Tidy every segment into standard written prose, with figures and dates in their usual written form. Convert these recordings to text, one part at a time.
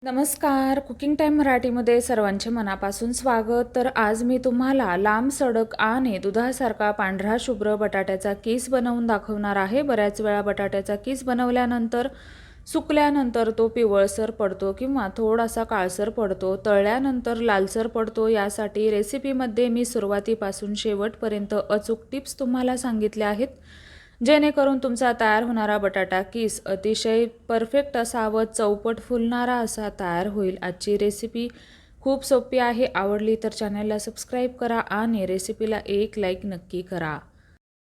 नमस्कार. Cooking time मराठीमध्ये सर्वांचे मनापासून स्वागत. तर आज मी तुम्हाला लांब सडक आणि दुधासारखा पांढरा शुभ्र बटाट्याचा कीस बनवून दाखवणार आहे. बऱ्याच वेळा बटाट्याचा कीस बनवल्यानंतर सुकल्यानंतर तो पिवळसर पडतो किंवा थोडासा काळसर पडतो, तळल्यानंतर लालसर पडतो. यासाठी रेसिपीमध्ये मी सुरुवातीपासून शेवटपर्यंत अचूक टिप्स तुम्हाला सांगितल्या आहेत, जेणेकरून तुमचा तयार होणारा बटाटा कीस अतिशय परफेक्ट असा व चौपट फुलणारा असा तयार होईल. आजची रेसिपी खूप सोपी आहे. आवडली तर चॅनलला सबस्क्राईब करा आणि रेसिपीला एक लाईक नक्की करा.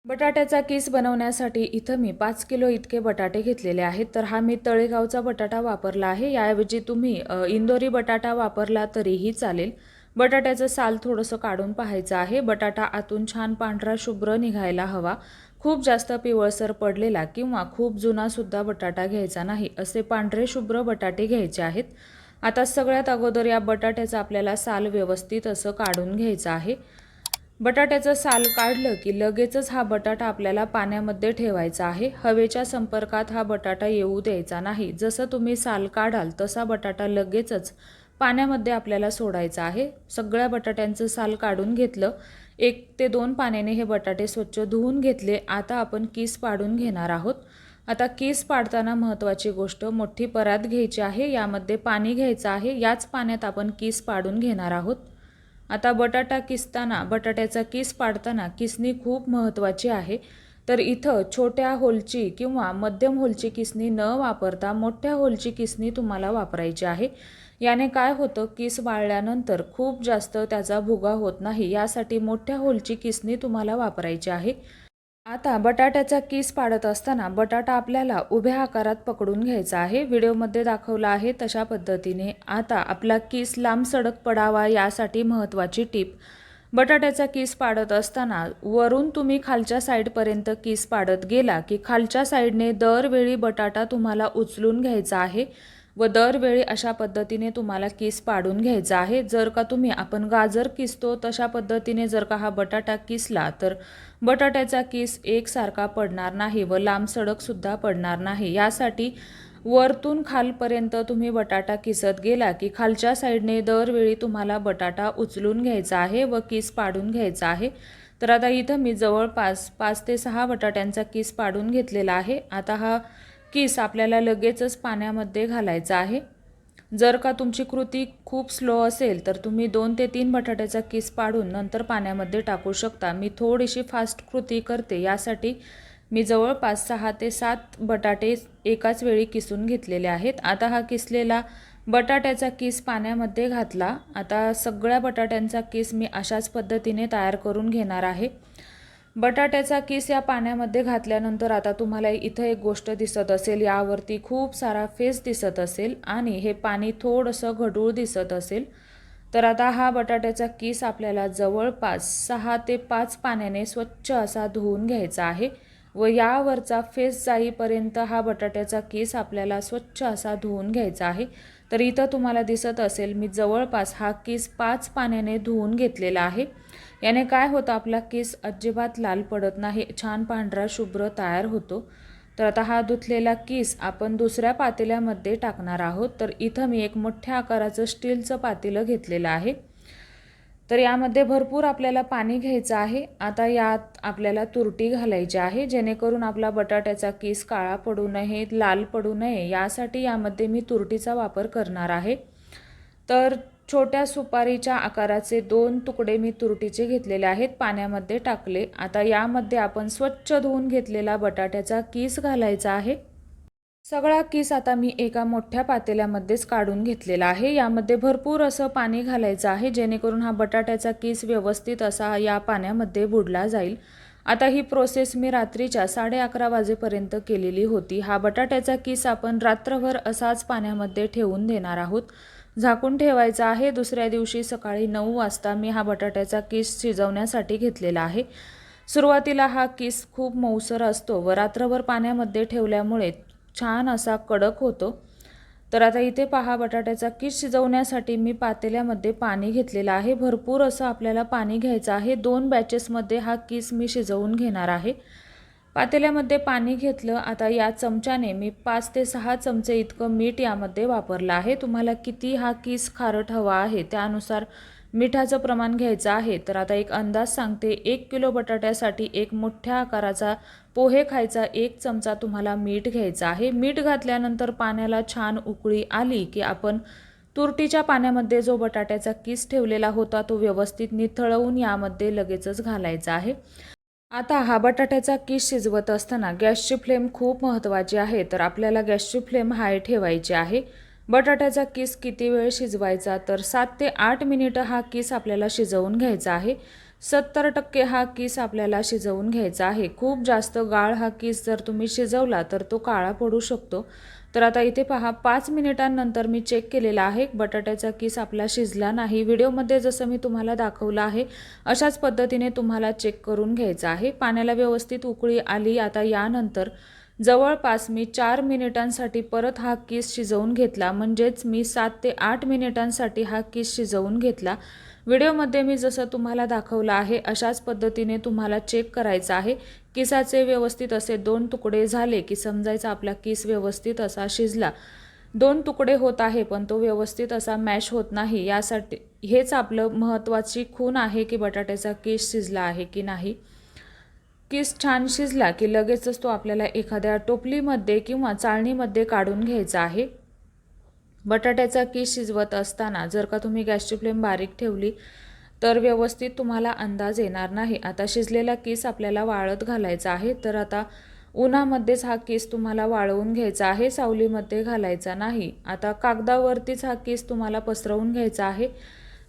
बटाट्याचा कीस बनवण्यासाठी इथं मी 5 किलो इतके बटाटे घेतलेले आहेत. तर हा मी तळेगावचा बटाटा वापरला आहे. याऐवजी तुम्ही इंदोरी बटाटा वापरला तरीही चालेल. बटाट्याचं साल थोडंसं काढून पाहायचं आहे. बटाटा आतून छान पांढरा शुभ्र निघायला हवा. खूप जास्त पिवळसर पडलेला किंवा खूप जुनासुद्धा बटाटा घ्यायचा नाही. असे पांढरे शुभ्र बटाटे घ्यायचे आहेत. आता सगळ्यात अगोदर या बटाट्याचं आपल्याला साल व्यवस्थित असं काढून घ्यायचं आहे. बटाट्याचं साल काढलं की लगेचच हा बटाटा आपल्याला पाण्यामध्ये ठेवायचा आहे. हवेच्या संपर्कात हा बटाटा येऊ द्यायचा नाही. जसं तुम्ही साल काढाल तसा बटाटा लगेचच पाण्यामध्ये आपल्याला सोडायचा आहे. सगळ्या बटाट्यांचं साल काढून घेतलं. 1 ते 2 पाण्याने हे बटाटे स्वच्छ धुवून घेतले. आता आपण कीस पाडून घेणार आहोत. आता कीस पाडताना महत्त्वाची गोष्ट, मोठी परात घ्यायची आहे. यामध्ये पाणी घ्यायचं आहे. याच पाण्यात आपण कीस पाडून घेणार आहोत. आता बटाटा किसताना, बटाट्याचा कीस पाडताना किसणी खूप महत्त्वाची आहे. तर इथं छोट्या होलची किंवा मध्यम होलची किसणी न वापरता मोठ्या होलची किसणी तुम्हाला वापरायची आहे. याने काय होतं, कीस वाळल्यानंतर खूप जास्त त्याचा भुगा होत नाही. यासाठी मोठ्या होलची किसणी तुम्हाला वापरायची आहे. आता बटाट्याचा कीस पाडत असताना बटाटा आपल्याला उभ्या आकारात पकडून घ्यायचा आहे. व्हिडिओमध्ये दाखवला आहे तशा पद्धतीने. आता आपला कीस लांब सडक पडावा यासाठी महत्त्वाची टीप, बटाट्याचा कीस पाडत असताना वरून तुम्ही खालच्या साईडपर्यंत कीस पाडत गेला की खालच्या साईडने दरवेळी बटाटा तुम्हाला उचलून घ्यायचा आहे व दरवेळी अशा पद्धतीने तुम्हाला कीस पाडून घ्यायचा आहे. जर का आपण गाजर किसतो तशा पद्धतीने जर का हा बटाटा किसला तर बटाट्याचा कीस एकसारखा पडणार नाही व लांब सडकसुद्धा पडणार नाही. यासाठी वरतून खालपर्यंत तुम्ही बटाटा किसत गेला की खालच्या साईडने दरवेळी तुम्हाला बटाटा उचलून घ्यायचा आहे व कीस पाडून घ्यायचा आहे. तर आता इथं मी जवळपास 5 ते 6 बटाट्यांचा कीस पाडून घेतलेला आहे. आता हा कीस आपल्याला लगेचच पाण्यामध्ये घालायचा आहे. जर का तुमची कृती खूप स्लो असेल तर तुम्ही 2 ते 3 बटाट्याचा कीस पाडून नंतर पाण्यामध्ये टाकू शकता. मी थोडीशी फास्ट कृती करते, यासाठी मी जवळपास 6 ते 7 बटाटे एकाच वेळी किसून घेतलेले आहेत. आता हा किसलेला बटाट्याचा कीस पाण्यामध्ये घातला. आता सगळ्या बटाट्यांचा कीस मी अशाच पद्धतीने तयार करून घेणार आहे. बटाट्याचा कीस या पाण्यामध्ये घातल्यानंतर आता तुम्हाला इथं एक गोष्ट दिसत असेल, यावरती खूप सारा फेस दिसत असेल आणि हे पाणी थोडंसं गढूळ दिसत असेल. तर आता हा बटाट्याचा कीस आपल्याला जवळपास 6 ते 5 पाण्याने स्वच्छ असा धुवून घ्यायचा आहे व यावरचा फेस जाईपर्यंत हा बटाट्याचा कीस आपल्याला स्वच्छ असा धुवून घ्यायचा आहे. तर इथं तुम्हाला दिसत असेल मी जवळपास हा कीस 5 पाण्याने धुवून घेतलेला आहे. याने काय होतं, आपला कीस अजिबात लाल पडत नाही, छान पांढरा शुभ्र तयार होतो. तर आता हा धुतलेला कीस आपण दुसऱ्या पातेल्यामध्ये टाकणार आहोत. तर इथं मी एक मोठ्या आकाराचं स्टीलचं पातेलं घेतलेलं आहे. तर यामध्ये भरपूर आपल्याला पाणी घ्यायचं आहे. आता यात आपल्याला तुरटी घालायची आहे, जेणेकरून आपला बटाट्याचा कीस काळा पडू नये, लाल पडू नये. यासाठी यामध्ये मी तुरटीचा वापर करणार आहे. तर छोट्या सुपारीच्या आकाराचे 2 तुकडे मी तुरटीचे घेतलेले आहेत, पाण्यामध्ये टाकले. आता यामध्ये आपण स्वच्छ धुवून घेतलेला बटाट्याचा कीस घालायचा आहे. सगळा कीस आता मी एका मोठ्या पातेल्यामध्येच काढून घेतलेला आहे. यामध्ये भरपूर असं पाणी घालायचं आहे, जेणेकरून हा बटाट्याचा कीस व्यवस्थित असा या पाण्यामध्ये बुडला जाईल. आता ही प्रोसेस मी रात्रीच्या 11:30 वाजेपर्यंत केलेली होती. हा बटाट्याचा कीस आपण रात्रभर असाच पाण्यामध्ये ठेवून देणार आहोत. झाकून ठेवायचा आहे. दुसऱ्या दिवशी सकाळी 9 वाजता मी हा बटाट्याचा कीस शिजवण्यासाठी घेतलेला आहे. सुरुवातीला हा कीस खूप मऊसर असतो व रात्रभर पाण्यामध्ये ठेवल्यामुळे छान असा कडक होतो. तर आता इथे पहा, बटाट्याचा कीस शिजवण्यासाठी मी पातेल्यामध्ये पाणी घेतलेलं आहे. भरपूर असं आपल्याला पाणी घ्यायचं आहे. 2 बॅचेसमध्ये हा कीस मी शिजवून घेणार आहे. पातेल्यामध्ये पाणी घेतलं. आता या चमच्याने मी 5 ते 6 चमचे इतकं मीठ यामध्ये वापरलं आहे. तुम्हाला किती हा किस खारट हवा आहे त्यानुसार मिठाचं प्रमाण घ्यायचं आहे. तर आता एक अंदाज सांगते, 1 किलो बटाट्यासाठी एक मोठ्या आकाराचा पोहे खायचा 1 चमचा तुम्हाला मीठ घ्यायचं आहे. मीठ घातल्यानंतर पाण्याला छान उकळी आली की आपण तुरटीच्या पाण्यामध्ये जो बटाट्याचा किस ठेवलेला होता तो व्यवस्थित निथळवून यामध्ये लगेचच घालायचा आहे. आता हा बटाट्याचा किस शिजवत असताना गॅसची फ्लेम खूप महत्त्वाची आहे. तर आपल्याला गॅसची फ्लेम हाय ठेवायची आहे. बटाट्याचा किस किती वेळ शिजवायचा, तर 7 ते 8 मिनिटं हा किस आपल्याला शिजवून घ्यायचा आहे. 70% हा किस आपल्याला शिजवून घ्यायचा आहे. खूप जास्त गाळ हा किस जर तुम्ही शिजवला तर तो काळा पडू शकतो. तर आता इथे पहा, 5 मिनिटांनंतर मी चेक केलेला आहे. बटाट्याचा किस आपला शिजला नाही. व्हिडिओमध्ये जसं मी तुम्हाला दाखवलं आहे अशाच पद्धतीने तुम्हाला चेक करून घ्यायचं आहे. पाण्याला व्यवस्थित उकळी आली. आता यानंतर जवळपास मी 4 मिनिटांसाठी परत हा किस शिजवून घेतला. म्हणजेच मी 7 ते 8 मिनिटांसाठी हा किस शिजवून घेतला. व्हिडिओमध्ये मी जसं तुम्हाला दाखवलं आहे अशाच पद्धतीने तुम्हाला चेक करायचं आहे. किसाचे व्यवस्थित असे 2 तुकडे झाले की समजायचं आपला किस व्यवस्थित असा शिजला. 2 तुकडे होत आहे पण तो व्यवस्थित असा मॅश होत नाही. यासाठी हेच आपलं महत्त्वाची खूण आहे की बटाट्याचा किस शिजला आहे की नाही. किस छान शिजला की लगेचच तो आपल्याला एखाद्या टोपलीमध्ये किंवा चाळणीमध्ये काढून घ्यायचा आहे. बटाट्याचा किस शिजवत असताना जर का तुम्ही गॅसची फ्लेम बारीक ठेवली तर व्यवस्थित तुम्हाला अंदाज येणार नाही. आता शिजलेला किस आपल्याला वाळत घालायचा आहे. तर आता उन्हामध्येच हा किस तुम्हाला वाळवून घ्यायचा आहे, सावलीमध्ये घालायचा नाही. आता कागदावरतीच हा किस तुम्हाला पसरवून घ्यायचा आहे,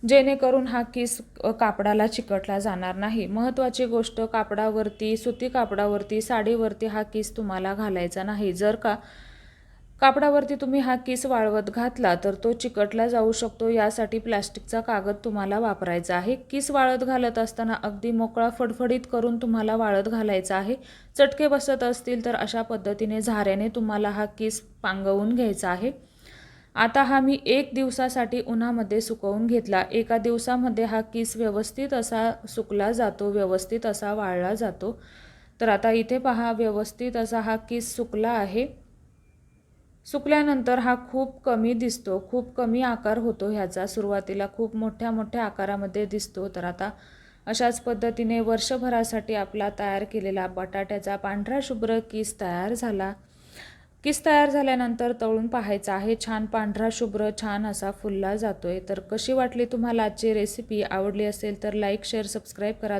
जेणेकरून हा किस कापडाला चिकटला जाणार नाही. महत्त्वाची गोष्ट, कापडावरती, सुती कापडावरती, साडीवरती हा किस तुम्हाला घालायचा नाही. जर का कापडावरती तुम्ही हा किस वाळवत घातला तर तो चिकटला जाऊ शकतो. यासाठी प्लॅस्टिकचा कागद तुम्हाला वापरायचा आहे. किस वाळत घालत असताना अगदी मोकळा फडफडीत करून तुम्हाला वाळत घालायचा आहे. चटके बसत असतील तर अशा पद्धतीने झाऱ्याने तुम्हाला हा किस पांगवून घ्यायचा आहे. आता हा मी 1 दिवसासाठी उन्हामध्ये सुकवून घेतला. एका दिवसामध्ये हा किस व्यवस्थित असा सुकला जातो, व्यवस्थित असा वाळला जातो. तर आता इथे पहा, व्यवस्थित असा हा किस सुकला आहे. सुकल्यानंतर हा खूप कमी दिसतो, खूप कमी आकार होतो ह्याचा. सुरुवातीला खूप मोठ्या मोठ्या आकारामध्ये दिसतो. तर आता अशाच पद्धतीने वर्षभरासाठी आपला तयार केलेला बटाट्याचा पांढरा शुभ्र किस तयार झाला. किस तयार झाल्यानंतर तळून पाहायचा आहे. छान पांढरा शुभ्र छान असा फुलला जातोय. तर कशी वाटली तुम्हाला आजची रेसिपी? आवडली असेल तर लाईक, शेअर, सबस्क्राईब करा.